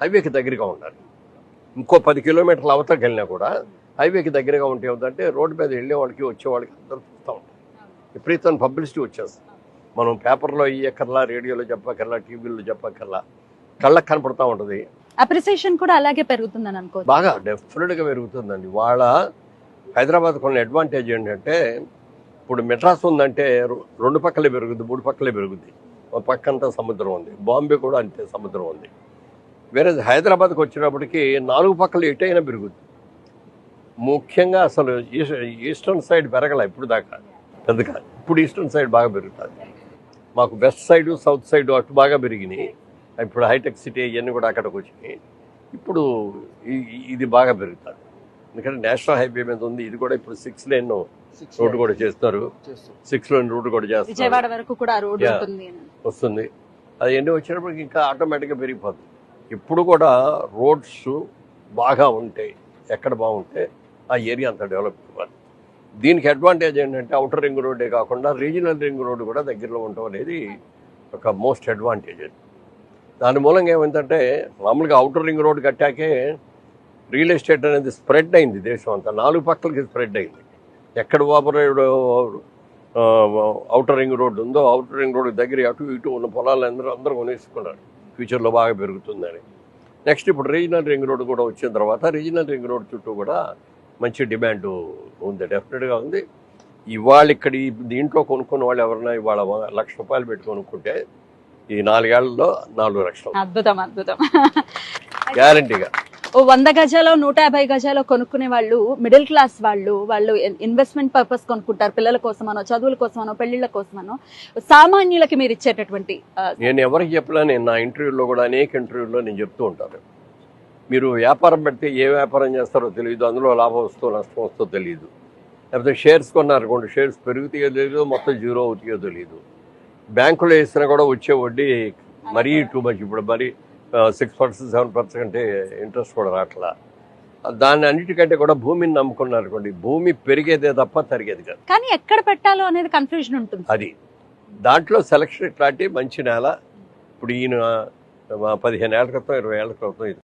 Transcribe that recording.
హైవేకి దగ్గరగా ఉండాలి. ఇంకో 10 కిలోమీటర్ల అవతలకి వెళ్ళినా కూడా హైవేకి దగ్గరగా ఉంటే ఏమిటంటే రోడ్డు మీద వెళ్ళే వాళ్ళకి వచ్చే వాళ్ళకి అందరూ చూస్తూ ఉంటారు. విపరీతమైన పబ్లిసిటీ వచ్చేస్తుంది. మనం పేపర్లో ఇయ్యక్కర్లా, రేడియోలో చెప్పక్కర్లా, టీవీలో చెప్పక్కర్లా, కళ్ళకు కనపడతా ఉంటుంది. అప్రిసియేషన్ కూడా అలాగే పెరుగుతుందని అనుకోవచ్చు. బాగా డెఫినెట్గా పెరుగుతుందండి. వాళ్ళ హైదరాబాద్ కొన్ని అడ్వాంటేజ్ ఏంటంటే ఇప్పుడు మెడ్రాస్ ఉందంటే 2 పక్కలే పెరుగుద్ది, 3 పక్కలే పెరుగుద్ది. ఒక పక్కంతా సముద్రం ఉంది. బాంబే కూడా అంతే సముద్రం ఉంది. వేరే హైదరాబాద్కి వచ్చినప్పటికీ 4 పక్కలు ఎటైనా పెరుగుద్ది. ముఖ్యంగా అసలు ఈస్టర్న్ సైడ్ పెరగల ఇప్పుడు దాకా పెద్దగా. ఇప్పుడు ఈస్టర్న్ సైడ్ బాగా పెరుగుతుంది. మాకు వెస్ట్ సైడ్, సౌత్ సైడ్ అటు బాగా పెరిగినాయి. ఇప్పుడు హైటెక్ సిటీ ఇవన్నీ కూడా అక్కడికి వచ్చినాయి. ఇప్పుడు ఇది బాగా పెరుగుతుంది. ఎందుకంటే నేషనల్ హైవే మీద ఉంది. ఇది కూడా ఇప్పుడు 6 లేన్ రోడ్డు కూడా చేస్తారు. 6 లేన్ రోడ్డు కూడా చేస్తారు. విజయవాడ వరకు కూడా రోడ్డు వస్తుంది. అది ఎన్ని వచ్చినప్పటికి ఇంకా ఆటోమేటిక్గా పెరిగిపోతుంది. ఇప్పుడు కూడా రోడ్స్ బాగా ఉంటాయి. ఎక్కడ బాగుంటే ఆ ఏరియా అంతా డెవలప్ అవ్వాలి. దీనికి అడ్వాంటేజ్ ఏంటంటే అవుటర్ రింగ్ రోడ్డే కాకుండా రీజనల్ రింగ్ రోడ్డు కూడా దగ్గరలో ఉండటం అనేది ఒక మోస్ట్ అడ్వాంటేజ్. దాని మూలంగా ఏమైందంటే మామూలుగా అవుటర్ రింగ్ రోడ్డు కట్టాకే రియల్ ఎస్టేట్ అనేది స్ప్రెడ్ అయింది దేశం అంతా. 4 పక్కలకి స్ప్రెడ్ అయింది. ఎక్కడ అవుటర్ రింగ్ రోడ్డు ఉందో అవుటర్ రింగ్ రోడ్డు దగ్గర అటు ఇటు ఉన్న పొలాలు అందరూ కొనేసుకున్నారు. ఫ్యూచర్లో బాగా పెరుగుతుందని. నెక్స్ట్ ఇప్పుడు రీజనల్ రింగ్ రోడ్డు కూడా వచ్చిన తర్వాత రీజనల్ రింగ్ రోడ్డు చుట్టూ కూడా మంచి డిమాండ్ ఉంది, డెఫినెట్గా ఉంది. ఇవాళ ఇక్కడ దీంట్లో కొనుక్కున్న వాళ్ళు ఎవరైనా ఇవాళ ₹1,00,000 పెట్టి కొనుక్కుంటే ఈ 4 ఏళ్లలో 4 లక్షలు. అద్భుతం అద్భుతం. గ్యారంటీగా 100 గజాలు 150 గజాలు కొనుక్కునే వాళ్ళు మిడిల్ క్లాస్ వాళ్ళు ఇన్వెస్ట్మెంట్ పర్పస్ కొనుక్కుంటారు. పిల్లల కోసమనో, చదువుల కోసమనో, పెళ్లిళ్ళ కోసమనో. సామాన్యులకి మీరు ఇచ్చేటటువంటి నేను ఎవరికి చెప్పలా, నేను నా ఇంటర్వ్యూలో కూడా అనేక ఇంటర్వ్యూల్లో నేను చెప్తూ ఉంటాను. మీరు వ్యాపారం పెడితే ఏ వ్యాపారం చేస్తారో తెలియదు, అందులో లాభం వస్తుందో నష్టం వస్తుందో తెలియదు. లేకపోతే షేర్స్ కొన్నారనుకోండి, షేర్స్ పెరుగుతాయో తెలియదు, మొత్తం జీరో అవుతాయో తెలియదు. బ్యాంకులో వేసినా కూడా వచ్చే వడ్డీ మరీ టూ మచ్. ఇప్పుడు మరి 6%, 7% ఇంట్రెస్ట్ కూడా రావట్లా. దాన్ని అన్నిటికంటే కూడా భూమిని నమ్ముకున్నారు అనుకోండి, భూమి పెరిగేదే తప్ప తరిగేది కాదు. కానీ ఎక్కడ పెట్టాలో అనేది కన్ఫ్యూజన్ ఉంటుంది. అది దాంట్లో సెలక్షన్ ఇట్లాంటి మంచి నేల. ఇప్పుడు ఈయన 15 ఏళ్ల క్రితం 20 ఏళ్ల క్రితం ఇది